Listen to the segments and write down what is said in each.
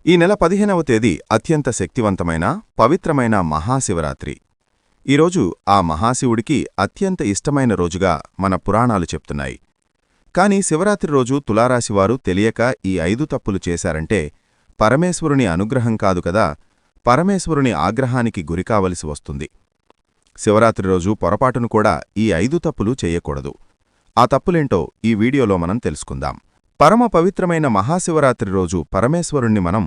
ఈ నెల 15వ తేదీ అత్యంత శక్తివంతమైన పవిత్రమైన మహాశివరాత్రి. ఈరోజు ఆ మహాశివుడికి అత్యంత ఇష్టమైన రోజుగా మన పురాణాలు చెప్తున్నాయి. కాని శివరాత్రి రోజు తులారాశివారు తెలియక ఈ 5 తప్పులు చేశారంటే పరమేశ్వరుని అనుగ్రహం కాదు కదా, పరమేశ్వరుని ఆగ్రహానికి గురికావలసి వస్తుంది. శివరాత్రి రోజు పొరపాటును కూడా ఈ 5 తప్పులు చేయకూడదు. ఆ తప్పులేంటో ఈ వీడియోలో మనం తెలుసుకుందాం. పరమ పవిత్రమైన మహాశివరాత్రి రోజు పరమేశ్వరుణ్ణి మనం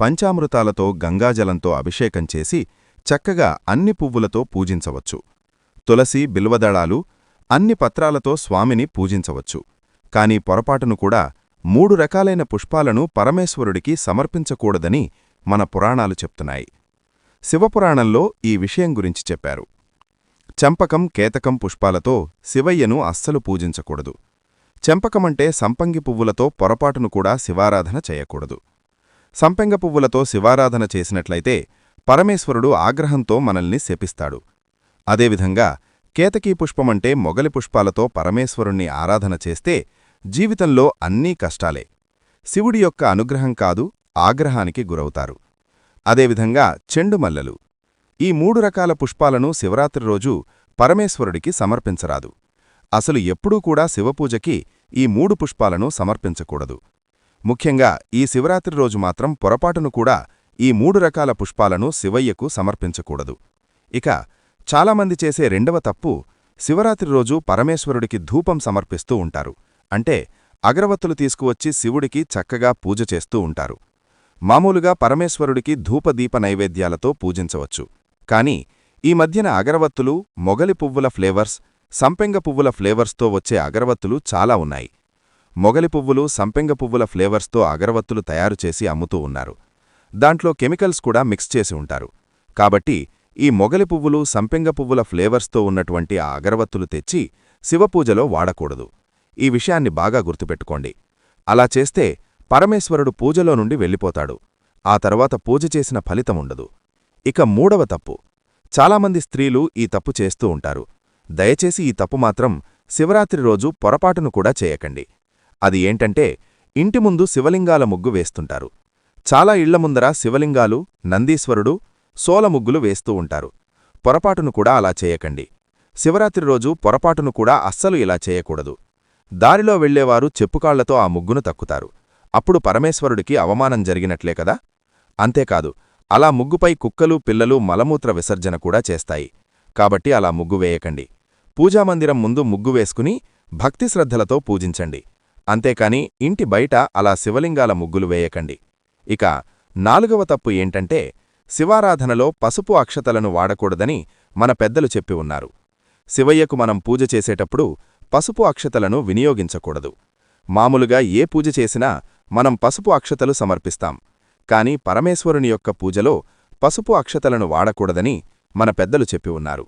పంచామృతాలతో గంగాజలంతో అభిషేకం చేసి చక్కగా అన్ని పువ్వులతో పూజించవచ్చు. తులసి బిల్వదళాలు అన్ని పత్రాలతో స్వామిని పూజించవచ్చు. కాని పొరపాటును కూడా 3 రకాలైన పుష్పాలను పరమేశ్వరుడికి సమర్పించకూడదని మన పురాణాలు చెప్తున్నాయి. శివపురాణంలో ఈ విషయం గురించి చెప్పారు. చంపకం కేతకం పుష్పాలతో శివయ్యను అస్సలు పూజించకూడదు. చెంపకమంటే సంపంగి పువ్వులతో పొరపాటును కూడా శివారాధన చేయకూడదు. సంపెంగ పువ్వులతో శివారాధన చేసినట్లయితే పరమేశ్వరుడు ఆగ్రహంతో మనల్ని శపిస్తాడు. అదేవిధంగా కేతకీ పుష్పమంటే మొగలి పుష్పాలతో పరమేశ్వరుణ్ణి ఆరాధన చేస్తే జీవితంలో అన్నీ కష్టాలే. శివుడి యొక్క అనుగ్రహం కాదు, ఆగ్రహానికి గురవుతారు. అదేవిధంగా చెండుమల్లెలు. ఈ 3 రకాల పుష్పాలను శివరాత్రి రోజు పరమేశ్వరుడికి సమర్పించరాదు. అసలు ఎప్పుడూ కూడా శివపూజకి ఈ 3 పుష్పాలను సమర్పించకూడదు. ముఖ్యంగా ఈ శివరాత్రి రోజు మాత్రం పొరపాటును కూడా ఈ 3 రకాల పుష్పాలను శివయ్యకు సమర్పించకూడదు. ఇక చాలామంది చేసే రెండవ తప్పు, శివరాత్రి రోజు పరమేశ్వరుడికి ధూపం సమర్పిస్తూ ఉంటారు. అంటే అగరవత్తులు తీసుకువచ్చి శివుడికి చక్కగా పూజ చేస్తూ ఉంటారు. మామూలుగా పరమేశ్వరుడికి ధూపదీప నైవేద్యాలతో పూజించవచ్చు. కాని ఈ మధ్యన అగరవత్తులు, మొగలి పువ్వుల ఫ్లేవర్స్, సంపెంగ పువ్వుల ఫ్లేవర్స్తో వచ్చే అగరవత్తులు చాలా ఉన్నాయి. మొగలి పువ్వులు, సంపెంగ పువ్వుల ఫ్లేవర్స్తో అగరవత్తులు తయారుచేసి అమ్ముతూ ఉన్నారు. దాంట్లో కెమికల్స్ కూడా మిక్స్ చేసి ఉంటారు. కాబట్టి ఈ మొగలి పువ్వులు, సంపెంగ పువ్వుల ఫ్లేవర్స్తో ఉన్నటువంటి ఆ అగరవత్తులు తెచ్చి శివపూజలో వాడకూడదు. ఈ విషయాన్ని బాగా గుర్తుపెట్టుకోండి. అలా చేస్తే పరమేశ్వరుడు పూజలో నుండి వెళ్ళిపోతాడు. ఆ తర్వాత పూజ చేసిన ఫలితముండదు. ఇక 3వ తప్పు, చాలామంది స్త్రీలు ఈ తప్పు చేస్తూ ఉంటారు. దయచేసి ఈ తప్పు మాత్రం శివరాత్రి రోజు పొరపాటును కూడా చేయకండి. అది ఏంటంటే ఇంటి ముందు శివలింగాల ముగ్గు వేస్తుంటారు. చాలా ఇళ్ల ముందర శివలింగాలు, నందీశ్వరుడు, సోల ముగ్గులు వేస్తూ ఉంటారు. పొరపాటును కూడా అలా చేయకండి. శివరాత్రి రోజు పొరపాటును కూడా అస్సలు ఇలా చేయకూడదు. దారిలో వెళ్లేవారు చెప్పుకాళ్లతో ఆ ముగ్గును తక్కుతారు. అప్పుడు పరమేశ్వరుడికి అవమానం జరిగినట్లే కదా. అంతేకాదు, అలా ముగ్గుపై కుక్కలు, పిల్లలు మలమూత్ర విసర్జన కూడా చేస్తాయి. కాబట్టి అలా ముగ్గు వేయకండి. పూజామందిరం ముందు ముగ్గు వేసుకుని భక్తిశ్రద్ధలతో పూజించండి. అంతేకాని ఇంటి బయట అలా శివలింగాల ముగ్గులు వేయకండి. ఇక 4వ తప్పు ఏంటంటే శివారాధనలో పసుపు అక్షతలను వాడకూడదని మన పెద్దలు చెప్పి ఉన్నారు. శివయ్యకు మనం పూజ చేసేటప్పుడు పసుపు అక్షతలను వినియోగించకూడదు. మామూలుగా ఏ పూజ చేసినా మనం పసుపు అక్షతలు సమర్పిస్తాం. కాని పరమేశ్వరుని యొక్క పూజలో పసుపు అక్షతలను వాడకూడదని మన పెద్దలు చెప్పి ఉన్నారు.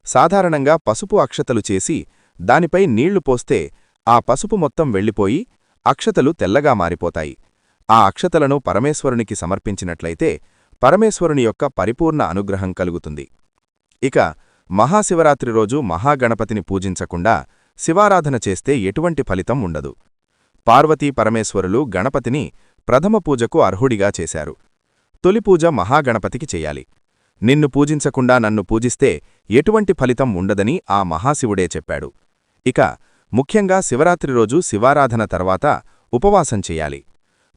సాధారణంగా పసుపు అక్షతలు చేసి దానిపై నీళ్లు పోస్తే ఆ పసుపు మొత్తం వెళ్ళిపోయి అక్షతలు తెల్లగా మారిపోతాయి. ఆ అక్షతలను పరమేశ్వరునికి సమర్పించినట్లయితే పరమేశ్వరుని యొక్క పరిపూర్ణ అనుగ్రహం కలుగుతుంది. ఇక మహాశివరాత్రి రోజు మహాగణపతిని పూజించకుండా శివారాధన చేస్తే ఎటువంటి ఫలితం ఉండదు. పార్వతీ పరమేశ్వరులు గణపతిని ప్రథమ పూజకు అర్హుడిగా చేశారు. తొలి పూజ మహాగణపతికి చెయ్యాలి. నిన్ను పూజించకుండా నన్ను పూజిస్తే ఎటువంటి ఫలితం ఉండదని ఆ మహాశివుడే చెప్పాడు. ఇక ముఖ్యంగా శివరాత్రి రోజు శివారాధన తర్వాత ఉపవాసం చెయ్యాలి.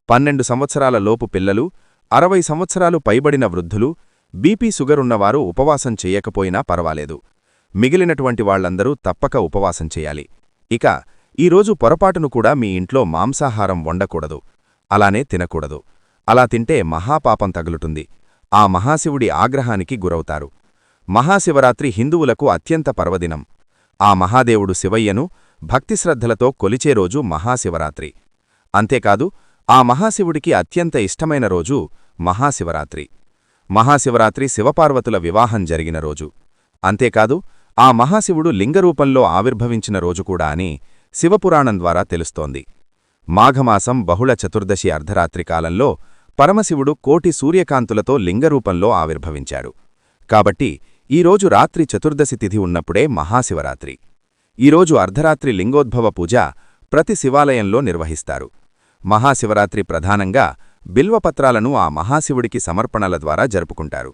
12 సంవత్సరాల లోపు పిల్లలు, 60 సంవత్సరాలు పైబడిన వృద్ధులు, బీపీ షుగరున్నవారు ఉపవాసం చెయ్యకపోయినా పర్వాలేదు. మిగిలినటువంటి వాళ్లందరూ తప్పక ఉపవాసం చెయ్యాలి. ఇక ఈరోజు పొరపాటును కూడా మీ ఇంట్లో మాంసాహారం వండకూడదు. అలానే తినకూడదు. అలా తింటే మహాపాపం తగులుతుంది. ఆ మహాశివుడి ఆగ్రహానికి గురవుతారు. మహాశివరాత్రి హిందువులకు అత్యంత పర్వదినం. ఆ మహాదేవుడు శివయ్యను భక్తిశ్రద్ధలతో కొలిచే రోజు మహాశివరాత్రి. అంతేకాదు, ఆ మహాశివుడికి అత్యంత ఇష్టమైన రోజు మహాశివరాత్రి. మహాశివరాత్రి శివపార్వతుల వివాహం జరిగిన రోజు. అంతేకాదు, ఆ మహాశివుడు లింగరూపంలో ఆవిర్భవించిన రోజు కూడా అని శివపురాణం ద్వారా తెలుస్తోంది. మాఘమాసం బహుళ చతుర్దశి అర్ధరాత్రి కాలంలో పరమశివుడు కోటి సూర్యకాంతులతో లింగరూపంలో ఆవిర్భవించాడు. కాబట్టి ఈరోజు రాత్రి చతుర్దశి తిథి ఉన్నప్పుడే మహాశివరాత్రి. ఈరోజు అర్ధరాత్రి లింగోద్భవ పూజ ప్రతి శివాలయంలో నిర్వహిస్తారు. మహాశివరాత్రి ప్రధానంగా బిల్వపత్రాలను ఆ మహాశివుడికి సమర్పణల ద్వారా జరుపుకుంటారు.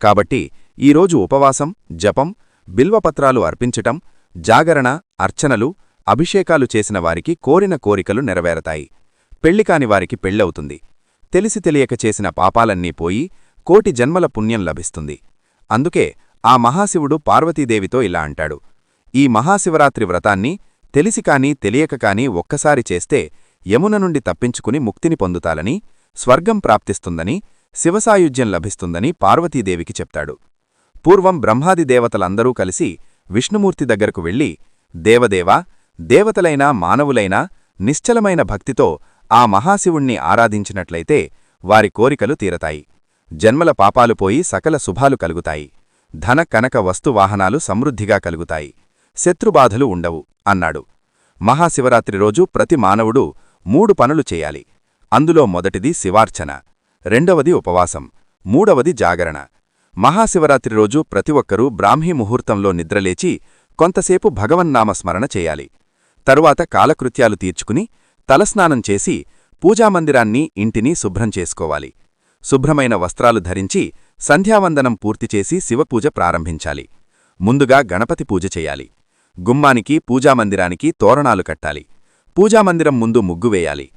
కాబట్టి ఈరోజు ఉపవాసం, జపం, బిల్వపత్రాలు అర్పించటం, జాగరణ, అర్చనలు, అభిషేకాలు చేసిన వారికి కోరిన కోరికలు నెరవేరతాయి. పెళ్లికాని వారికి పెళ్లవుతుంది. తెలిసి తెలియక చేసిన పాపాలన్నీ పోయి కోటి జన్మల పుణ్యం లభిస్తుంది. అందుకే ఆ మహాశివుడు పార్వతీదేవితో ఇలా అంటాడు, ఈ మహాశివరాత్రి వ్రతాన్ని తెలిసికాని తెలియకకాని ఒక్కసారి చేస్తే యమున నుండి తప్పించుకుని ముక్తిని పొందుతాలని, స్వర్గం ప్రాప్తిస్తుందని, శివసాయుజ్యం లభిస్తుందని పార్వతీదేవికి చెప్తాడు. పూర్వం బ్రహ్మాది దేవతలందరూ కలిసి విష్ణుమూర్తి దగ్గరకు వెళ్లి, దేవదేవా, దేవతలైనా మానవులైనా నిశ్చలమైన భక్తితో ఆ మహాశివుణ్ణి ఆరాధించినట్లయితే వారి కోరికలు తీరతాయి, జన్మల పాపాలు పోయి సకల శుభాలు కలుగుతాయి, ధన కనక వస్తువాహనాలు సమృద్ధిగా కలుగుతాయి, శత్రుబాధలు ఉండవు అన్నాడు. మహాశివరాత్రి రోజు ప్రతి మానవుడు 3 పనులు చేయాలి. అందులో మొదటిది శివార్చన, రెండవది ఉపవాసం, మూడవది జాగరణ. మహాశివరాత్రి రోజు ప్రతి ఒక్కరూ బ్రాహ్మీ ముహూర్తంలో నిద్రలేచి కొంతసేపు భగవన్నామస్మరణ చేయాలి. తరువాత కాలకృత్యాలు తీర్చుకుని తలస్నానం చేసి పూజామందిరాన్ని, ఇంటిని శుభ్రం చేసుకోవాలి. శుభ్రమైన వస్త్రాలు ధరించి సంధ్యావందనం పూర్తిచేసి శివపూజ ప్రారంభించాలి. ముందుగా గణపతి పూజ చెయ్యాలి. గుమ్మానికి, పూజామందిరానికి తోరణాలు కట్టాలి. పూజామందిరం ముందు ముగ్గువేయాలి.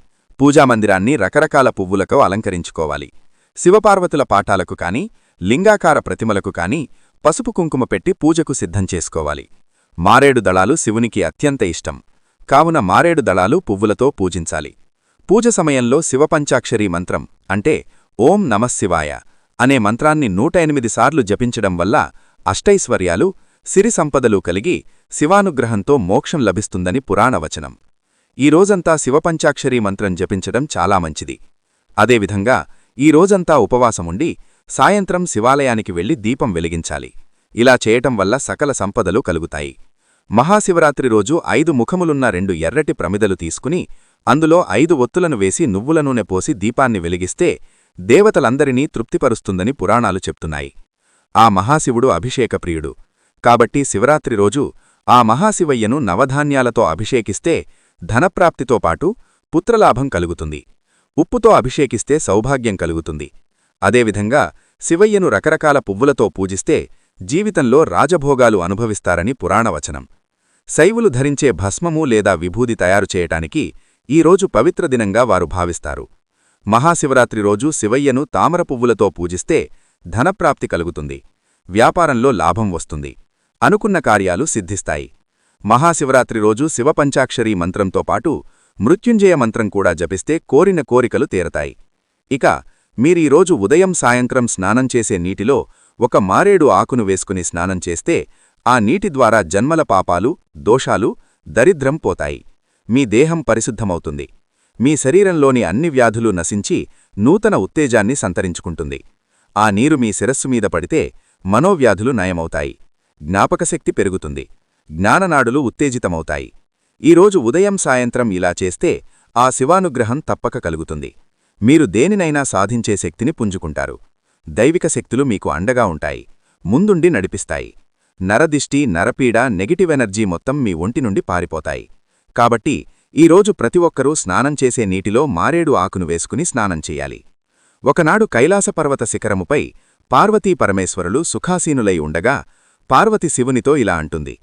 పూజామందిరాన్ని రకరకాల పువ్వులతో అలంకరించుకోవాలి. శివపార్వతుల పాఠాలకు కాని, లింగాకార ప్రతిమలకు కాని పసుపు కుంకుమ పెట్టి పూజకు సిద్ధం చేసుకోవాలి. మారేడు దళాలు శివునికి అత్యంత ఇష్టం. కావున మారేడు దళాలు పువ్వులతో పూజించాలి. పూజ సమయంలో శివపంచాక్షరీ మంత్రం అంటే ఓం నమఃశివాయ అనే మంత్రాన్ని 108 సార్లు జపించడం వల్ల అష్టైశ్వర్యాలు, సిరి సంపదలు కలిగి శివానుగ్రహంతో మోక్షం లభిస్తుందని పురాణవచనం. ఈ రోజంతా శివపంచాక్షరీ మంత్రం జపించడం చాలా మంచిది. అదేవిధంగా ఈ రోజంతా ఉపవాసముండి సాయంత్రం శివాలయానికి వెళ్లి దీపం వెలిగించాలి. ఇలా చేయటం వల్ల సకల సంపదలు కలుగుతాయి. మహాశివరాత్రి రోజు 5 ముఖములున్న 2 ఎర్రటి ప్రమిదలు తీసుకుని అందులో 5 ఒత్తులను వేసి నువ్వుల నూనె పోసి దీపాన్ని వెలిగిస్తే దేవతలందరినీ తృప్తిపరుస్తుందని పురాణాలు చెప్తున్నాయి. ఆ మహాశివుడు అభిషేకప్రియుడు. కాబట్టి శివరాత్రి రోజు ఆ మహాశివయ్యను నవధాన్యాలతో అభిషేకిస్తే ధనప్రాప్తితో పాటు పుత్రలాభం కలుగుతుంది. ఉప్పుతో అభిషేకిస్తే సౌభాగ్యం కలుగుతుంది. అదేవిధంగా శివయ్యను రకరకాల పువ్వులతో పూజిస్తే జీవితంలో రాజభోగాలు అనుభవిస్తారని పురాణవచనం. శైవులు ధరించే భస్మము లేదా విభూది తయారు చేయటానికి ఈరోజు పవిత్ర దినంగా వారు భావిస్తారు. మహాశివరాత్రి రోజు శివయ్యను తామర పువ్వులతో పూజిస్తే ధనప్రాప్తి కలుగుతుంది. వ్యాపారంలో లాభం వస్తుంది. అనుకున్న కార్యాలు సిద్ధిస్తాయి. మహాశివరాత్రి రోజు శివపంచాక్షరీ మంత్రంతో పాటు మృత్యుంజయ మంత్రం కూడా జపిస్తే కోరిన కోరికలు తీరతాయి. ఇక మీరీరోజు ఉదయం సాయంత్రం స్నానం చేసే నీటిలో ఒక మారేడు ఆకును వేసుకుని స్నానం చేస్తే ఆ నీటి ద్వారా జన్మల పాపాలు, దోషాలు, దరిద్రం పోతాయి. మీ దేహం పరిశుద్ధమవుతుంది. మీ శరీరంలోని అన్ని వ్యాధులు నశించి నూతన ఉత్తేజాన్ని సంతరించుకుంటుంది. ఆ నీరు మీ శిరస్సు మీద పడితే మనోవ్యాధులు నయమవుతాయి. జ్ఞాపకశక్తి పెరుగుతుంది. జ్ఞాననాడులు ఉత్తేజితమవుతాయి. ఈరోజు ఉదయం సాయంత్రం ఇలా చేస్తే ఆ శివానుగ్రహం తప్పక కలుగుతుంది. మీరు దేనినైనా సాధించే శక్తిని పుంజుకుంటారు. దైవిక శక్తులు మీకు అండగా ఉంటాయి. ముందుండి నడిపిస్తాయి. నరదిష్టి, నరపీడ, నెగిటివ్ ఎనర్జీ మొత్తం మీ ఒంటి నుండి పారిపోతాయి. కాబట్టి ఈరోజు ప్రతి ఒక్కరూ స్నానం చేసే నీటిలో మారేడు ఆకును వేసుకుని స్నానం చెయ్యాలి. ఒకనాడు కైలాసపర్వత శిఖరముపై పార్వతీ పరమేశ్వరులు సుఖాసీనులై ఉండగా పార్వతి శివునితో ఇలా అంటుంది,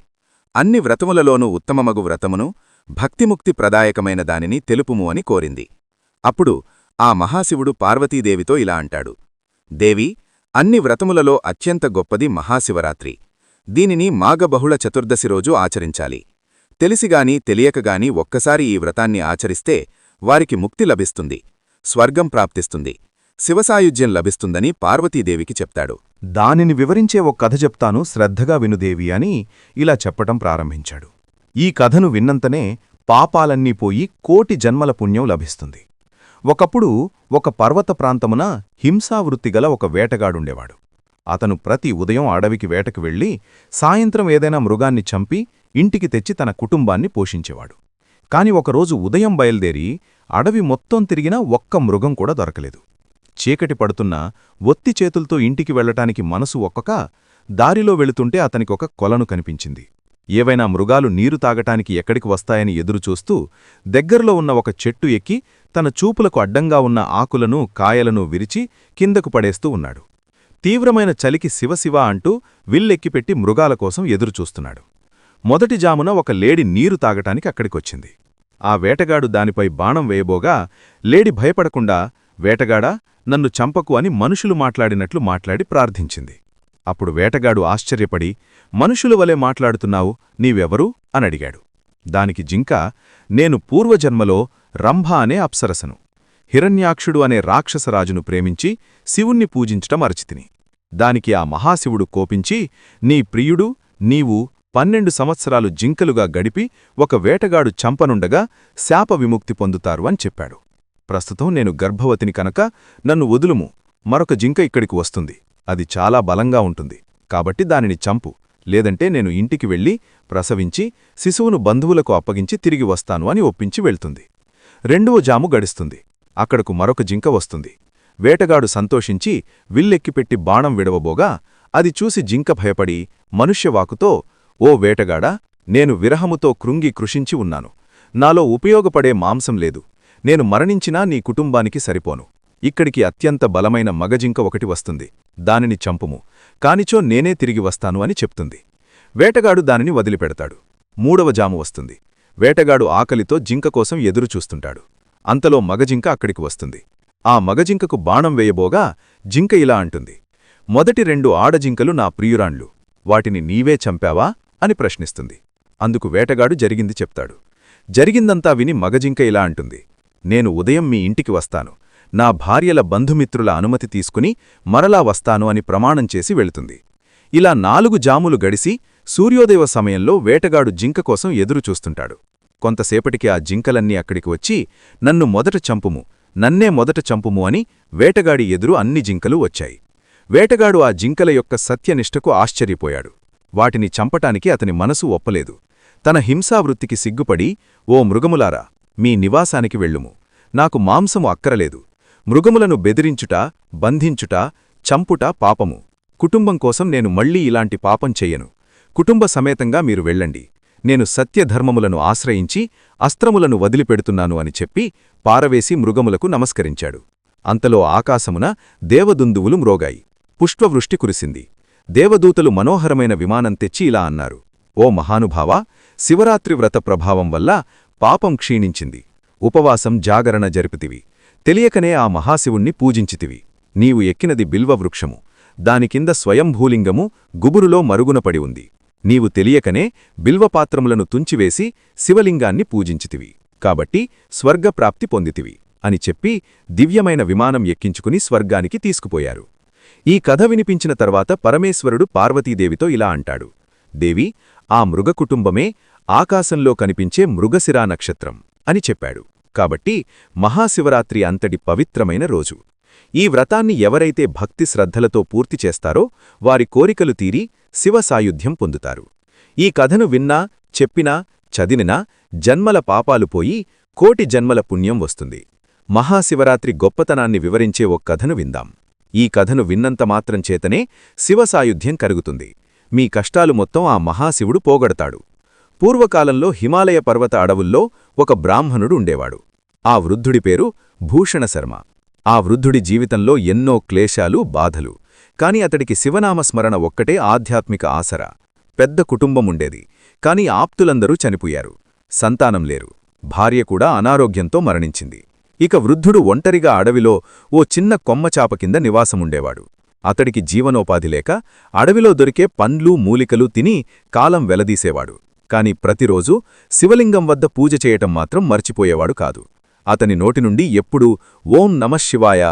అన్ని వ్రతములలోనూ ఉత్తమమగు వ్రతమును, భక్తిముక్తి ప్రదాయకమైన దానిని తెలుపుము అని కోరింది. అప్పుడు ఆ మహాశివుడు పార్వతీదేవితో ఇలా అంటాడు, దేవి, అన్ని వ్రతములలో అత్యంత గొప్పది మహాశివరాత్రి. దీనిని మాఘబహుళ చతుర్దశి రోజు ఆచరించాలి. తెలిసిగాని తెలియకగాని ఒక్కసారి ఈ వ్రతాన్ని ఆచరిస్తే వారికి ముక్తి లభిస్తుంది, స్వర్గం ప్రాప్తిస్తుంది, శివసాయుజ్యం లభిస్తుందని పార్వతీదేవికి చెప్తాడు. దానిని వివరించే ఓ కథ చెప్తాను, శ్రద్ధగా వినుదేవి అని ఇలా చెప్పటం ప్రారంభించాడు. ఈ కథను విన్నంతనే పాపాలన్నీ పోయి కోటి జన్మల పుణ్యం లభిస్తుంది. ఒకప్పుడు ఒక పర్వత ప్రాంతమున హింసావృత్తిగల ఒక వేటగాడుండేవాడు. అతను ప్రతి ఉదయం అడవికి వేటకు వెళ్లి సాయంత్రం ఏదైనా మృగాన్ని చంపి ఇంటికి తెచ్చి తన కుటుంబాన్ని పోషించేవాడు. కాని ఒకరోజు ఉదయం బయల్దేరి అడవి మొత్తం తిరిగినా ఒక్క మృగం కూడా దొరకలేదు. చీకటి పడుతున్నా ఒత్తి చేతులతో ఇంటికి వెళ్లటానికి మనసు ఒక్కక దారిలో వెళుతుంటే అతనికొక కొలను కనిపించింది. ఏవైనా మృగాలు నీరు తాగటానికి ఎక్కడికి వస్తాయని ఎదురుచూస్తూ దగ్గరలో ఉన్న ఒక చెట్టు ఎక్కి తన చూపులకు అడ్డంగా ఉన్న ఆకులను కాయలను విరిచి కిందకు పడేస్తూ ఉన్నాడు. తీవ్రమైన చలికి శివశివ అంటూ విల్లెక్కిపెట్టి మృగాల కోసం ఎదురుచూస్తున్నాడు. మొదటి జామున ఒక లేడి నీరు తాగటానికి అక్కడికొచ్చింది. ఆ వేటగాడు దానిపై బాణం వేయబోగా లేడి భయపడకుండా, వేటగాడా, నన్ను చంపకు అని మనుషులు మాట్లాడినట్లు మాట్లాడి ప్రార్థించింది. అప్పుడు వేటగాడు ఆశ్చర్యపడి, మనుషుల వలె మాట్లాడుతున్నావు, నీవెవరు అనడిగాడు. దానికి జింక, నేను పూర్వజన్మలో రంభ అనే అప్సరసను, హిరణ్యాక్షుడు అనే రాక్షసరాజును ప్రేమించి శివుణ్ణి పూజించటం అరచితిని. దానికి ఆ మహాశివుడు కోపించి, నీ ప్రియుడు నీవు 12 సంవత్సరాలు జింకలుగా గడిపి ఒక వేటగాడు చంపనుండగా శాప విముక్తి పొందుతారు అని చెప్పాడు. ప్రస్తుతం నేను గర్భవతిని కనుక నన్ను వదులుము, మరొక జింక ఇక్కడికి వస్తుంది, అది చాలా బలంగా ఉంటుంది, కాబట్టి దానిని చంపు, లేదంటే నేను ఇంటికి వెళ్ళి ప్రసవించి శిశువును బంధువులకు అప్పగించి తిరిగి వస్తాను అని ఒప్పించి వెళ్తుంది. రెండవ జాము గడుస్తుంది. అక్కడకు మరొక జింక వస్తుంది. వేటగాడు సంతోషించి విల్లెక్కిపెట్టి బాణం విడవబోగా అది చూసి జింక భయపడి మనుష్యవాకుతో, ఓ వేటగాడా, నేను విరహముతో కృంగి కృషించి ఉన్నాను, నాలో ఉపయోగపడే మాంసం లేదు, నేను మరణించినా నీ కుటుంబానికి సరిపోను, ఇక్కడికి అత్యంత బలమైన మగజింక ఒకటి వస్తుంది, దానిని చంపుము, కానిచో నేనే తిరిగి వస్తాను అని చెప్తుంది. వేటగాడు దానిని వదిలిపెడతాడు. మూడవ జాము వస్తుంది. వేటగాడు ఆకలితో జింక కోసం ఎదురుచూస్తుంటాడు. అంతలో మగజింక అక్కడికి వస్తుంది. ఆ మగజింకకు బాణం వేయబోగా జింక ఇలా అంటుంది, మొదటి 2 ఆడజింకలు నా ప్రియురాండ్లు, వాటిని నీవే చంపావా అని ప్రశ్నిస్తుంది. అందుకు వేటగాడు జరిగింది చెప్తాడు. జరిగిందంతా విని మగజింక ఇలా అంటుంది, నేను ఉదయం మీ ఇంటికి వస్తాను, నా భార్యల బంధుమిత్రుల అనుమతి తీసుకుని మరలా వస్తాను అని ప్రమాణం చేసి వెళుతుంది. ఇలా 4 జాములు గడిసి సూర్యోదయ సమయంలో వేటగాడు జింక కోసం ఎదురుచూస్తుంటాడు. కొంతసేపటికి ఆ జింకలన్నీ అక్కడికి వచ్చి, నన్ను మొదట చంపుము, నన్నే మొదట చంపుము అని వేటగాడి ఎదురు అన్ని జింకలు వచ్చాయి. వేటగాడు ఆ జింకల యొక్క సత్యనిష్టకు ఆశ్చర్యపోయాడు. వాటిని చంపటానికి అతని మనసు ఒప్పలేదు. తన హింసావృత్తికి సిగ్గుపడి, ఓ మృగములారా, మీ నివాసానికి వెళ్ళుము, నాకు మాంసము అక్కరలేదు, మృగములను బెదిరించుట, బంధించుట, చంపుట పాపము, కుటుంబం కోసం నేను మళ్లీ ఇలాంటి పాపం చెయ్యను, కుటుంబ సమేతంగా మీరు వెళ్ళండి, నేను సత్యధర్మములను ఆశ్రయించి అస్త్రములను వదిలిపెడుతున్నాను అని చెప్పి పారవేసి మృగములకు నమస్కరించాడు. అంతలో ఆకాశమున దేవదుందువులు మ్రోగాయి, పుష్పవృష్టి కురిసింది. దేవదూతలు మనోహరమైన విమానం తెచ్చి ఇలా అన్నారు, ఓ మహానుభావా, శివరాత్రి వ్రత ప్రభావం వల్ల పాపం క్షీణించింది, ఉపవాసం జాగరణ జరిపితివి, తెలియకనే ఆ మహాశివుణ్ణి పూజించితివి, నీవు ఎక్కినది బిల్వవృక్షము, దానికింద స్వయంభూలింగము గుబురులో మరుగునపడి ఉంది, నీవు తెలియకనే బిల్వపాత్రములను తుంచివేసి శివలింగాన్ని పూజించితివి, కాబట్టి స్వర్గప్రాప్తి పొందితివి అని చెప్పి దివ్యమైన విమానం ఎక్కించుకుని స్వర్గానికి తీసుకుపోయారు. ఈ కథ వినిపించిన తర్వాత పరమేశ్వరుడు పార్వతీదేవితో ఇలా అంటాడు, దేవి, ఆ మృగకుటుంబమే ఆకాశంలో కనిపించే మృగశిరా నక్షత్రం అని చెప్పాడు. కాబట్టి మహాశివరాత్రి అంతటి పవిత్రమైన రోజు. ఈ వ్రతాన్ని ఎవరైతే భక్తి శ్రద్ధలతో పూర్తి చేస్తారో వారి కోరికలు తీరి శివ సాయుధ్యం పొందుతారు. ఈ కథను విన్నా, చెప్పినా, చదివినా జన్మల పాపాలు పోయి కోటి జన్మల పుణ్యం వస్తుంది. మహాశివరాత్రి గొప్పతనాన్ని వివరించే ఓ కథను విందాం. ఈ కథను విన్నంత మాత్రం చేతనే శివసాయుధ్యం కలుగుతుంది. మీ కష్టాలు మొత్తం ఆ మహాశివుడు పోగొడతాడు. పూర్వకాలంలో హిమాలయ పర్వత అడవుల్లో ఒక బ్రాహ్మణుడు ఉండేవాడు. ఆ వృద్ధుడి పేరు భూషణశర్మ. ఆ వృద్ధుడి జీవితంలో ఎన్నో క్లేశాలు, బాధలు. కాని అతడికి శివనామస్మరణ ఒక్కటే ఆధ్యాత్మిక ఆసరా. పెద్ద కుటుంబముండేది, కాని ఆప్తులందరూ చనిపోయారు. సంతానం లేరు. భార్య కూడా అనారోగ్యంతో మరణించింది. ఇక వృద్ధుడు ఒంటరిగా అడవిలో ఓ చిన్న కొమ్మచాప కింద నివాసముండేవాడు. అతడికి జీవనోపాధి లేక అడవిలో దొరికే పండ్లు, మూలికలు తిని కాలం వెలదీసేవాడు. కాని ప్రతిరోజూ శివలింగం వద్ద పూజ చేయటం మాత్రం మర్చిపోయేవాడు కాదు. అతని నోటి నుండి ఎప్పుడూ ఓం నమఃశివాయ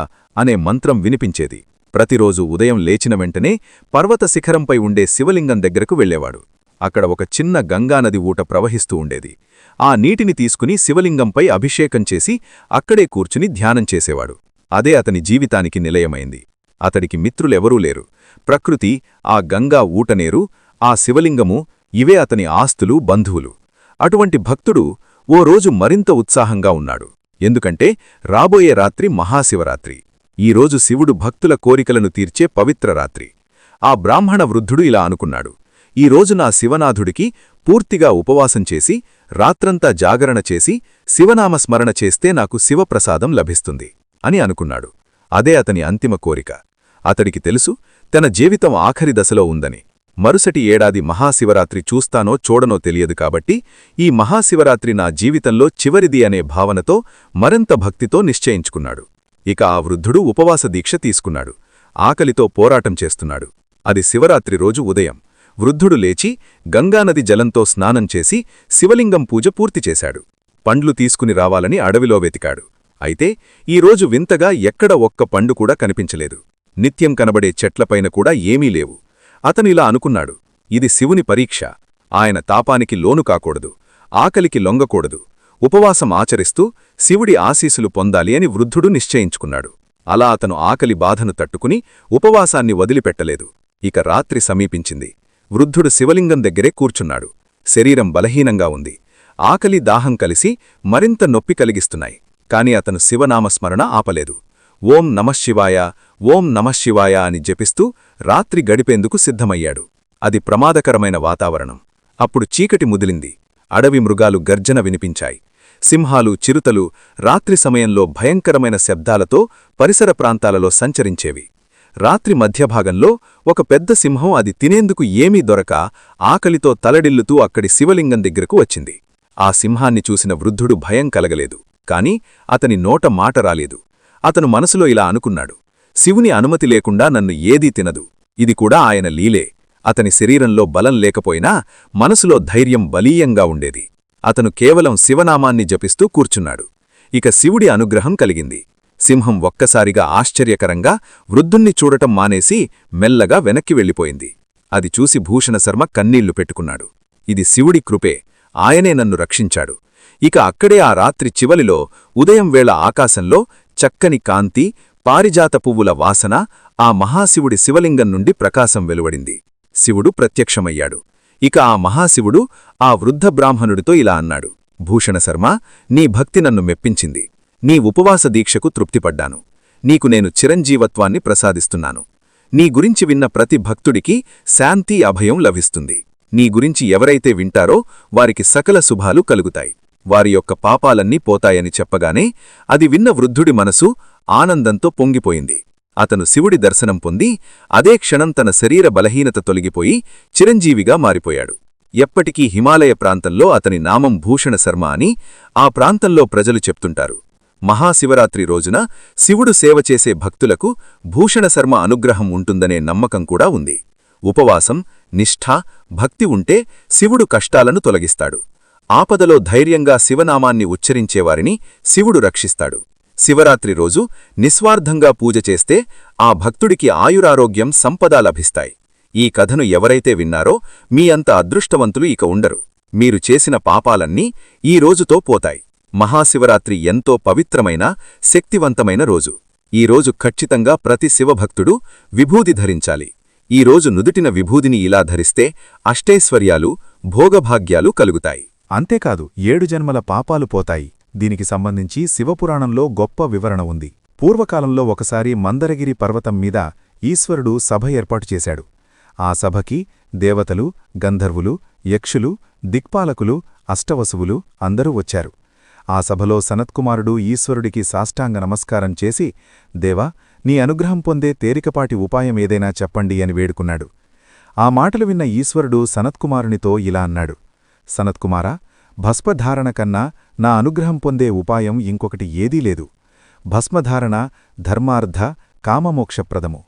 అనే మంత్రం వినిపించేది. ప్రతిరోజు ఉదయం లేచిన వెంటనే పర్వత శిఖరంపై ఉండే శివలింగం దగ్గరకు వెళ్లేవాడు. అక్కడ ఒక చిన్న గంగానది ఊట ప్రవహిస్తూ ఉండేది. ఆ నీటిని తీసుకుని శివలింగంపై అభిషేకం చేసి అక్కడే కూర్చుని ధ్యానం చేసేవాడు. అదే అతని జీవితానికి నిలయమైంది. అతడికి మిత్రులెవరూ లేరు. ప్రకృతి, ఆ గంగా ఊటనేరు, ఆ శివలింగము, ఇవే అతని ఆస్తులు, బంధువులు. అటువంటి భక్తుడు ఓ రోజు మరింత ఉత్సాహంగా ఉన్నాడు. ఎందుకంటే రాబోయే రాత్రి మహాశివరాత్రి. ఈరోజు శివుడు భక్తుల కోరికలను తీర్చే పవిత్ర రాత్రి. ఆ బ్రాహ్మణ వృద్ధుడు ఇలా అనుకున్నాడు, ఈరోజు నా శివనాథుడికి పూర్తిగా ఉపవాసం చేసి రాత్రంతా జాగరణ చేసి శివనామస్మరణ చేస్తే నాకు శివప్రసాదం లభిస్తుంది అని అనుకున్నాడు. అదే అతని అంతిమ కోరిక. అతడికి తెలుసు తన జీవితం ఆఖరి దశలో ఉందని. మరుసటి ఏడాది మహాశివరాత్రి చూస్తానో చూడనో తెలియదు కాబట్టి ఈ మహాశివరాత్రి నా జీవితంలో చివరిది అనే భావనతో మరింత భక్తితో నిశ్చయించుకున్నాడు. ఇక ఆ వృద్ధుడు ఉపవాస దీక్ష తీసుకున్నాడు. ఆకలితో పోరాటం చేస్తున్నాడు. అది శివరాత్రి రోజు ఉదయం. వృద్ధుడు లేచి గంగానది జలంతో స్నానం చేసి శివలింగం పూజ పూర్తి చేశాడు. పండ్లు తీసుకుని రావాలని అడవిలో వెతికాడు. అయితే ఈరోజు వింతగా ఎక్కడ ఒక్క పండు కూడా కనిపించలేదు. నిత్యం కనబడే చెట్లపైన కూడా ఏమీ లేవు. అతనిలా అనుకున్నాడు, ఇది శివుని పరీక్ష. ఆయన తాపానికి లోను కాకూడదు, ఆకలికి లొంగకూడదు, ఉపవాసం ఆచరిస్తూ శివుడి ఆశీస్సులు పొందాలి అని వృద్ధుడు నిశ్చయించుకున్నాడు. అలా అతను ఆకలి బాధను తట్టుకుని ఉపవాసాన్ని వదిలిపెట్టలేదు. ఇక రాత్రి సమీపించింది. వృద్ధుడు శివలింగం దగ్గరే కూర్చున్నాడు. శరీరం బలహీనంగా ఉంది. ఆకలి దాహం కలిసి మరింత నొప్పి కలిగిస్తున్నాయి. కాని అతను శివనామస్మరణ ఆపలేదు. ఓం నమఃశివాయ, ఓం నమఃశివాయ అని జపిస్తూ రాత్రి గడిపేందుకు సిద్ధమయ్యాడు. అది ప్రమాదకరమైన వాతావరణం. అప్పుడు చీకటి ముదిలింది. అడవి మృగాలు గర్జన వినిపించాయి. సింహాలు, చిరుతలు రాత్రి సమయంలో భయంకరమైన శబ్దాలతో పరిసర ప్రాంతాలలో సంచరించేవి. రాత్రి మధ్యభాగంలో ఒక పెద్ద సింహం అది తినేందుకు ఏమీ దొరక ఆకలితో తలడిల్లుతూ అక్కడి శివలింగం దగ్గరకు వచ్చింది. ఆ సింహాన్ని చూసిన వృద్ధుడు భయం కలగలేదు. కాని అతని నోట మాట రాలేదు. అతను మనసులో ఇలా అనుకున్నాడు, శివుని అనుమతి లేకుండా నన్ను ఏదీ తినదు. ఇది కూడా ఆయన లీలే. అతని శరీరంలో బలం లేకపోయినా మనసులో ధైర్యం బలీయంగా ఉండేది. అతను కేవలం శివనామాన్ని జపిస్తూ కూర్చున్నాడు. ఇక శివుడి అనుగ్రహం కలిగింది. సింహం ఒక్కసారిగా ఆశ్చర్యకరంగా వృద్ధుణ్ణి చూడటం మానేసి మెల్లగా వెనక్కి వెళ్ళిపోయింది. అది చూసి భూషణశర్మ కన్నీళ్లు పెట్టుకున్నాడు. ఇది శివుడి కృపే, ఆయనే నన్ను రక్షించాడు. ఇక అక్కడే ఆ రాత్రి చివలిలో ఉదయం వేళ ఆకాశంలో చక్కని కాంతి, పారిజాత పువ్వుల వాసన ఆ మహాశివుడి శివలింగం నుండి ప్రకాశం వెలువడింది. శివుడు ప్రత్యక్షమయ్యాడు. ఇక ఆ మహాశివుడు ఆ వృద్ధ బ్రాహ్మణుడితో ఇలా అన్నాడు, భూషణశర్మ, నీ భక్తి నన్ను మెప్పించింది. నీ ఉపవాస దీక్షకు తృప్తిపడ్డాను. నీకు నేను చిరంజీవత్వాన్ని ప్రసాదిస్తున్నాను. నీ గురించి విన్న ప్రతి భక్తుడికి శాంతి, అభయం లభిస్తుంది. నీ గురించి ఎవరైతే వింటారో వారికి సకల శుభాలు కలుగుతాయి. వారి యొక్క పాపాలన్నీ పోతాయని చెప్పగానే అది విన్న వృద్ధుడి మనసు ఆనందంతో పొంగిపోయింది. అతను శివుడి దర్శనం పొంది అదే క్షణం తన శరీర బలహీనత తొలగిపోయి చిరంజీవిగా మారిపోయాడు. ఎప్పటికీ హిమాలయ ప్రాంతంలో అతని నామం భూషణశర్మ అని ఆ ప్రాంతంలో ప్రజలు చెప్తుంటారు. మహాశివరాత్రి రోజున శివుడు సేవ చేసే భక్తులకు భూషణశర్మ అనుగ్రహం ఉంటుందనే నమ్మకం కూడా ఉంది. ఉపవాసం, నిష్ఠ, భక్తి ఉంటే శివుడు కష్టాలను తొలగిస్తాడు. ఆపదలో ధైర్యంగా శివనామాన్ని ఉచ్చరించేవారిని శివుడు రక్షిస్తాడు. శివరాత్రి రోజు నిస్వార్థంగా పూజ చేస్తే ఆ భక్తుడికి ఆయురారోగ్యం, సంపద లభిస్తాయి. ఈ కథను ఎవరైతే విన్నారో మీ అంత అదృష్టవంతులు ఇక ఉండరు. మీరు చేసిన పాపాలన్నీ ఈ రోజుతో పోతాయి. మహాశివరాత్రి ఎంతో పవిత్రమైన, శక్తివంతమైన రోజు. ఈ రోజు ఖచ్చితంగా ప్రతి శివభక్తుడు విభూది ధరించాలి. ఈ రోజు నుదుటిన విభూదిని ఇలా ధరిస్తే అష్టైశ్వర్యాలు, భోగభాగ్యాలు కలుగుతాయి. అంతేకాదు 7 జన్మల పాపాలు పోతాయి. దీనికి సంబంధించి శివపురాణంలో గొప్ప వివరణ ఉంది. పూర్వకాలంలో ఒకసారి మందరగిరి పర్వతం మీద ఈశ్వరుడు సభ ఏర్పాటు చేశాడు. ఆ సభకి దేవతలు, గంధర్వులు, యక్షులు, దిక్పాలకులు, అష్టవసువులు అందరూ వచ్చారు. ఆ సభలో సనత్కుమారుడు ఈశ్వరుడికి సాష్టాంగ నమస్కారం చేసి, దేవా, నీ అనుగ్రహం పొందే తేలికపాటి ఉపాయం ఏదైనా చెప్పండి అని వేడుకున్నాడు. ఆ మాటలు విన్న ఈశ్వరుడు సనత్కుమారునితో ఇలా అన్నాడు, సనత్కుమారా, భస్మధారణ కన్నా నా అనుగ్రహం పొందే ఉపాయం ఇంకొకటి ఏదీ లేదు. భస్మధారణ ధర్మార్థ, కామమోక్షప్రదము.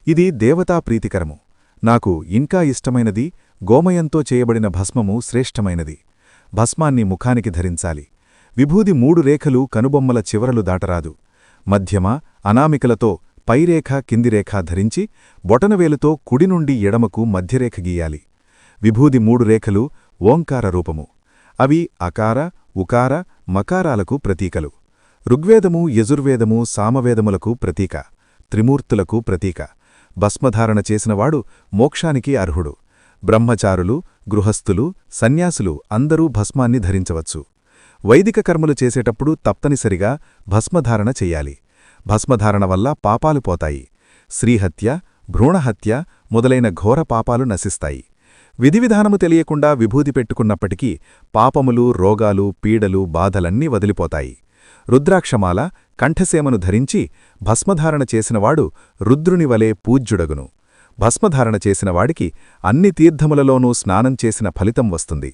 ఇది దేవతా ప్రీతికరము. నాకు ఇంకా ఇష్టమైనది గోమయంతో చేయబడిన భస్మము శ్రేష్టమైనది. భస్మాన్ని ముఖానికి ధరించాలి. విభూది 3 రేఖలు కనుబొమ్మల చివరలు దాటరాదు. మధ్యమ, అనామికలతో పైరేఖ, కిందిరేఖ ధరించి బొటనవేలుతో కుడి నుండి ఎడమకు మధ్యరేఖ గీయాలి. విభూది 3 రేఖలు ఓంకార రూపము. అవి అకార, ఉకార, మకారాలకు ప్రతీకలు. ఋగ్వేదము, యజుర్వేదము, సామవేదములకు ప్రతీక. త్రిమూర్తులకు ప్రతీక. భస్మధారణ చేసినవాడు మోక్షానికి అర్హుడు. బ్రహ్మచారులు, గృహస్థులు, సన్యాసులు అందరూ భస్మాన్ని ధరించవచ్చు. వైదిక కర్మలు చేసేటప్పుడు తప్పనిసరిగా భస్మధారణ చెయ్యాలి. భస్మధారణ వల్ల పాపాలు పోతాయి. శ్రీహత్య, భ్రూణహత్య మొదలైన ఘోర పాపాలు నశిస్తాయి. విధివిధానము తెలియకుండా విభూది పెట్టుకున్నప్పటికీ పాపములు, రోగాలు, పీడలు, బాధలన్నీ వదిలిపోతాయి. రుద్రాక్షమాల, కంఠసేమను ధరించి భస్మధారణ చేసినవాడు రుద్రునివలే పూజ్యుడగును. భస్మధారణ చేసినవాడికి అన్ని తీర్థములలోనూ స్నానం చేసిన ఫలితం వస్తుంది.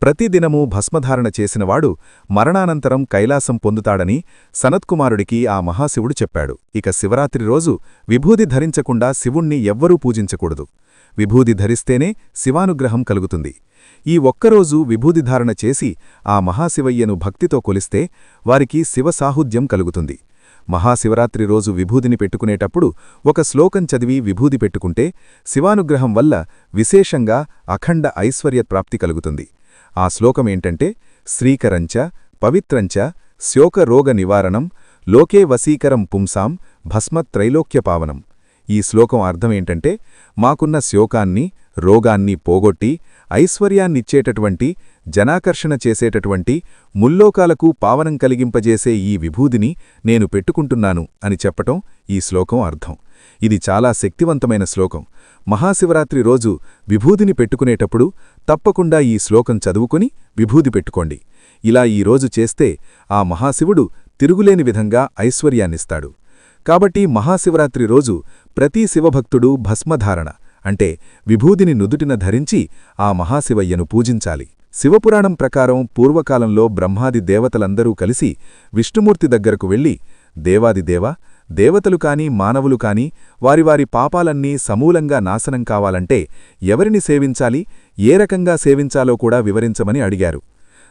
ప్రతిదినమూ భస్మధారణ చేసినవాడు మరణానంతరం కైలాసం పొందుతాడని సనత్కుమారుడికి ఆ మహాశివుడు చెప్పాడు. ఇక శివరాత్రి రోజు విభూది ధరించకుండా శివుణ్ణి ఎవ్వరూ పూజించకూడదు. విభూది ధరిస్తేనే శివానుగ్రహం కలుగుతుంది. ఈ ఒక్కరోజు విభూదిధారణ చేసి ఆ మహాశివయ్యను భక్తితో కొలిస్తే వారికి శివసాహుధ్యం కలుగుతుంది. మహాశివరాత్రి రోజు విభూదిని పెట్టుకునేటప్పుడు ఒక శ్లోకం చదివి విభూది పెట్టుకుంటే శివానుగ్రహం వల్ల విశేషంగా అఖండ ఐశ్వర్యప్రాప్తి కలుగుతుంది. ఆ శ్లోకమేంటంటే, శ్రీకరంచ పవిత్రంచ శోకరోగ నివారణం లోకే వశీకరం పుంసాం భస్మత్రైలోక్యపావనం. ఈ శ్లోకం అర్థమేంటంటే, మాకున్న శోకాన్ని, రోగాన్ని పోగొట్టి ఐశ్వర్యాన్నిచ్చేటటువంటి, జనాకర్షణ చేసేటటువంటి, ముల్లోకాలకు పావనం కలిగింపజేసే ఈ విభూదిని నేను పెట్టుకుంటున్నాను అని చెప్పటం ఈ శ్లోకం అర్థం. ఇది చాలా శక్తివంతమైన శ్లోకం. మహాశివరాత్రి రోజు విభూదిని పెట్టుకునేటప్పుడు తప్పకుండా ఈ శ్లోకం చదువుకుని విభూది పెట్టుకోండి. ఇలా ఈరోజు చేస్తే ఆ మహాశివుడు తిరుగులేని విధంగా ఐశ్వర్యాన్నిస్తాడు. కాబట్టి మహాశివరాత్రి రోజు ప్రతి శివభక్తుడు భస్మధారణ అంటే విభూదిని నుదుటిన ధరించి ఆ మహాశివయ్యను పూజించాలి. శివపురాణం ప్రకారం పూర్వకాలంలో బ్రహ్మాది దేవతలందరూ కలిసి విష్ణుమూర్తి దగ్గరకు వెళ్లి, దేవాదిదేవ, దేవతలు కాని మానవులు కాని వారి వారి పాపాలన్నీ సమూలంగా నాశనం కావాలంటే ఎవరిని సేవించాలి, ఏ రకంగా సేవించాలో కూడా వివరించమని అడిగారు.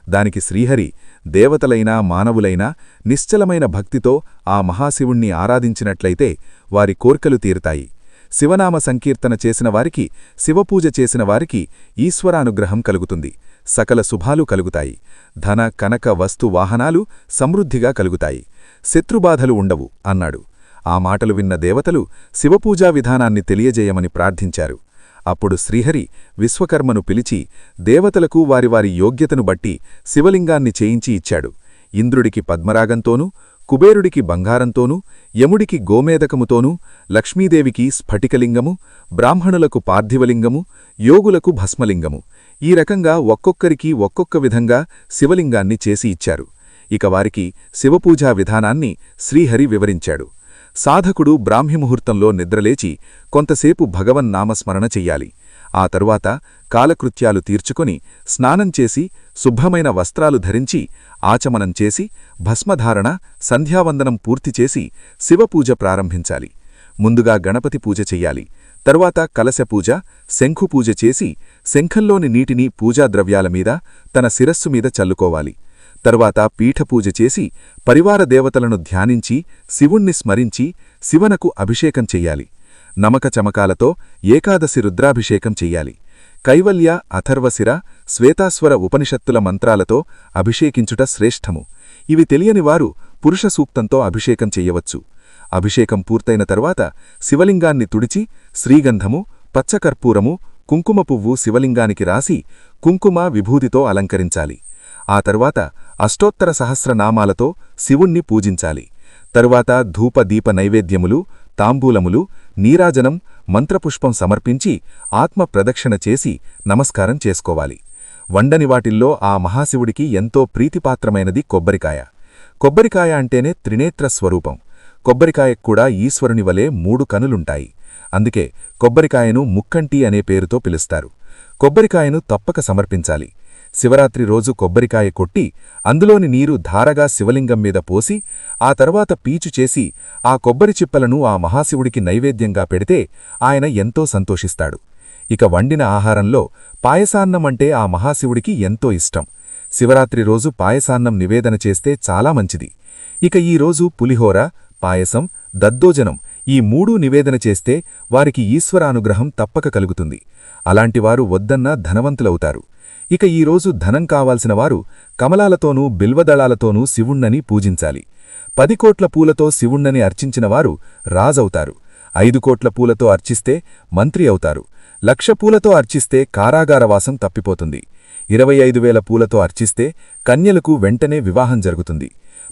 దానికి శ్రీహరి దేవతలైనా మానవులైనా నిశ్చలమైన భక్తితో ఆ మహాశివుణ్ణి ఆరాధించినట్లయితే వారి కోర్కెలు తీరుతాయి. శివనామ సంకీర్తన చేసిన వారికి, శివపూజ చేసిన వారికి ఈశ్వరానుగ్రహం కలుగుతుంది. సకల శుభాలు కలుగుతాయి. ధన, కనక, వస్తు, వాహనాలు సమృద్ధిగా కలుగుతాయి. శత్రుబాధలు ఉండవు అన్నాడు. ఆ మాటలు విన్న దేవతలు శివపూజా విధానాన్ని తెలియజేయమని ప్రార్థించారు. అప్పుడు శ్రీహరి విశ్వకర్మను పిలిచి దేవతలకు వారి వారి యోగ్యతను బట్టి శివలింగాన్ని చేయించి ఇచ్చాడు. ఇంద్రుడికి పద్మరాగంతోనూ, కుబేరుడికి బంగారంతోనూ, యముడికి గోమేదకముతోనూ, లక్ష్మీదేవికి స్ఫటికలింగము, బ్రాహ్మణులకు పార్థివలింగము, యోగులకు భస్మలింగము, ఈ రకంగా ఒక్కొక్కరికి ఒక్కొక్క విధంగా శివలింగాన్ని చేసి ఇచ్చారు. ఇక వారికి శివపూజా విధానాన్ని శ్రీహరి వివరించాడు. సాధకుడు బ్రాహ్మీముహూర్తంలో నిద్రలేచి కొంతసేపు భగవన్నామస్మరణ చెయ్యాలి. ఆ తరువాత కాలకృత్యాలు తీర్చుకొని స్నానం చేసి శుభ్రమైన వస్త్రాలు ధరించి ఆచమనం చేసి భస్మధారణ, సంధ్యావందనం పూర్తిచేసి శివపూజ ప్రారంభించాలి. ముందుగా గణపతి పూజ చెయ్యాలి. తరువాత కలశపూజ, శంఖుపూజ చేసి శంఖంలోని నీటిని పూజాద్రవ్యాలమీద తన శిరస్సుమీద చల్లుకోవాలి. తరువాత పీఠపూజ చేసి పరివార దేవతలను ధ్యానించి శివుణ్ణి స్మరించి శివనకు అభిషేకం చెయ్యాలి. నమక చమకాలతో ఏకాదశి రుద్రాభిషేకం చెయ్యాలి. కైవల్య, అథర్వశిర, శ్వేతాస్వర ఉపనిషత్తుల మంత్రాలతో అభిషేకించుట శ్రేష్టము. ఇవి తెలియనివారు పురుష సూక్తంతో అభిషేకం చెయ్యవచ్చు. అభిషేకం పూర్తయిన తరువాత శివలింగాన్ని తుడిచి శ్రీగంధము, పచ్చకర్పూరము, కుంకుమ పువ్వు శివలింగానికి రాసి కుంకుమ, విభూతితో అలంకరించాలి. ఆ తరువాత అష్టోత్తర సహస్రనామాలతో శివుణ్ణి పూజించాలి. తరువాత ధూప దీప నైవేద్యములు, తాంబూలములు, నీరాజనం, మంత్రపుష్పం సమర్పించి ఆత్మ ప్రదక్షిణ చేసి నమస్కారం చేసుకోవాలి. వండని వాటిల్లో ఆ మహాశివుడికి ఎంతో ప్రీతిపాత్రమైనది కొబ్బరికాయ. కొబ్బరికాయ అంటేనే త్రినేత్ర స్వరూపం. కొబ్బరికాయక్కూడా ఈశ్వరుని వలె 3 కనులుంటాయి. అందుకే కొబ్బరికాయను ముక్కంటి అనే పేరుతో పిలుస్తారు. కొబ్బరికాయను తప్పక సమర్పించాలి. శివరాత్రి రోజు కొబ్బరికాయ కొట్టి అందులోని నీరు ధారగా శివలింగం మీద పోసి ఆ తర్వాత పీచు చేసి ఆ కొబ్బరి చిప్పలను ఆ మహాశివుడికి నైవేద్యంగా పెడితే ఆయన ఎంతో సంతోషిస్తాడు. ఇక వండిన ఆహారంలో పాయసాన్నమంటే ఆ మహాశివుడికి ఎంతో ఇష్టం. శివరాత్రి రోజు పాయసాన్నం నివేదన చేస్తే చాలా మంచిది. ఇక ఈ రోజు పులిహోర, పాయసం, దద్దోజనం ఈ 3 నివేదన చేస్తే వారికి ఈశ్వరానుగ్రహం తప్పక కలుగుతుంది. అలాంటివారు వద్దన్నా ధనవంతులవుతారు. ఇక ఈరోజు ధనం కావాల్సిన వారు కమలాలతోనూ బిల్వదళాలతోనూ శివుణ్ణని పూజించాలి. 10 కోట్ల పూలతో శివుణ్ణని అర్చించినవారు రాజవుతారు. 5 కోట్ల పూలతో అర్చిస్తే మంత్రి అవుతారు. 1,00,000 పూలతో అర్చిస్తే కారాగారవాసం తప్పిపోతుంది. 25,000 పూలతో అర్చిస్తే కన్యలకు వెంటనే వివాహం జరుగుతుంది.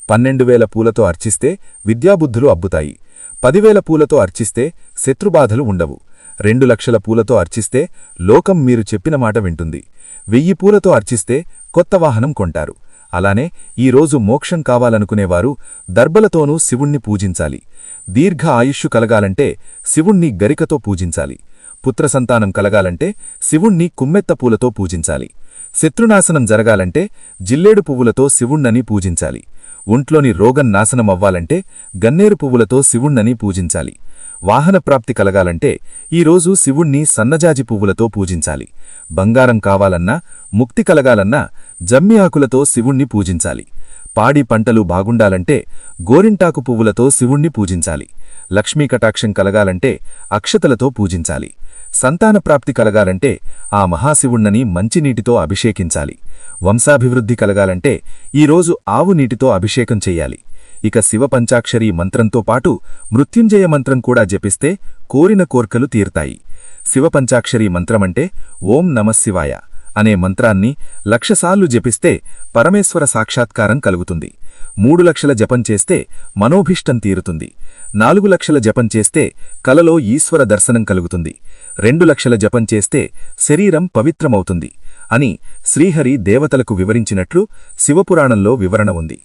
12,000 పూలతో అర్చిస్తే విద్యాబుద్ధులు అబ్బుతాయి. 10,000 పూలతో అర్చిస్తే శత్రుబాధలు ఉండవు. 2 లక్షల పూలతో అర్చిస్తే లోకం మీరు చెప్పిన మాట వింటుంది. 1000 పూలతో అర్చిస్తే కొత్త వాహనం కొంటారు. అలానే ఈరోజు మోక్షం కావాలనుకునేవారు దర్బలతోనూ శివుణ్ణి పూజించాలి. దీర్ఘ ఆయుష్షు కలగాలంటే శివుణ్ణి గరికతో పూజించాలి. పుత్రసంతానం కలగాలంటే శివుణ్ణి కుమ్మెత్త పూలతో పూజించాలి. శత్రునాశనం జరగాలంటే జిల్లేడు పువ్వులతో శివుణ్ణని పూజించాలి. ఒంట్లోని రోగం నాశనమవ్వాలంటే గన్నేరు పువ్వులతో శివుణ్ణని పూజించాలి. వాహనప్రాప్తి కలగాలంటే ఈరోజు శివుణ్ణి సన్నజాజి పువ్వులతో పూజించాలి. బంగారం కావాలన్నా, ముక్తి కలగాలన్నా జమ్మి ఆకులతో శివుణ్ణి పూజించాలి. పాడి పంటలు బాగుండాలంటే గోరింటాకు పువ్వులతో శివుణ్ణి పూజించాలి. లక్ష్మీకటాక్షం కలగాలంటే అక్షతలతో పూజించాలి. సంతానప్రాప్తి కలగాలంటే ఆ మహాశివుణ్ణని మంచినీటితో అభిషేకించాలి. వంశాభివృద్ధి కలగాలంటే ఈరోజు ఆవు నీటితో అభిషేకం చెయ్యాలి. ఇక శివ పంచాక్షరీ మంత్రంతో పాటు మృత్యుంజయ మంత్రం కూడా జపిస్తే కోరిన కోర్కెలు తీర్తాయి. శివ పంచాక్షరీ మంత్రమంటే ఓం నమఃశివాయ అనే మంత్రాన్ని 1,00,000 సార్లు జపిస్తే పరమేశ్వర సాక్షాత్కారం కలుగుతుంది. 3 లక్షల జపం చేస్తే మనోభీష్టం తీరుతుంది. 4 లక్షల జపం చేస్తే కలలో ఈశ్వర దర్శనం కలుగుతుంది. 2 లక్షల జపం చేస్తే శరీరం పవిత్రమవుతుంది అని శ్రీహరి దేవతలకు వివరించినట్లు శివపురాణంలో వివరణ ఉంది.